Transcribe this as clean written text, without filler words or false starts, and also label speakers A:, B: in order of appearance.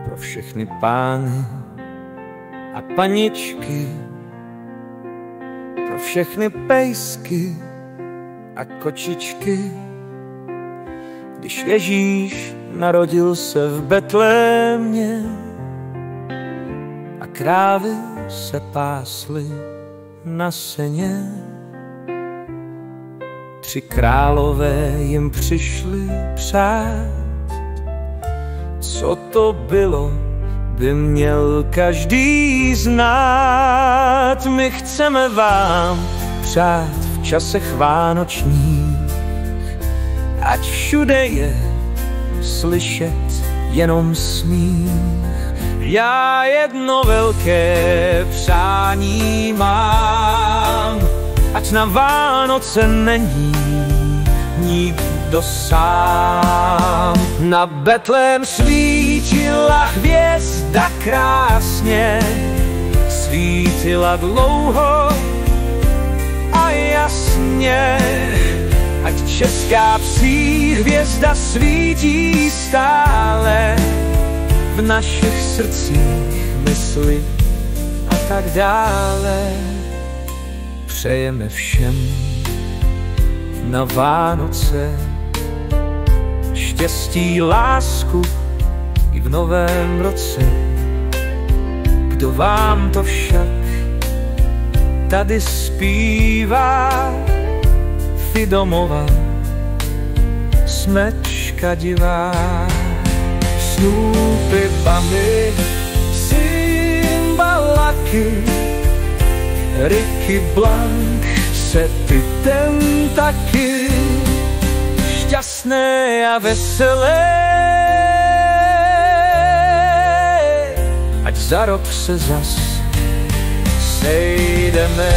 A: pro všechny pány a paničky, pro všechny pejsky a kočičky. Když Ježíš narodil se v Betlémě a krávy se pásly na seně, 3 králové jim přišli přát. Co to bylo, by měl každý znát. My chceme vám přát v časech vánočních, ať všude je slyšet jenom smích. Já jedno velké přání mám, ať na Vánoce není nikdo sám. Na Betlém svítila hvězda krásně, svítila dlouho a jasně. Ať česká psí hvězda svítí stále v našich srdcích, mysli a tak dále. Přejeme všem na Vánoce štěstí, lásku i v novém roce. Kdo vám to však tady zpívá, Fidomova smečka divá. Snoopy, Bambi, Simbalaky, Ricky Blanc, Sety ten taky, šťastné a veselé. Ať za rok se zas sejdeme.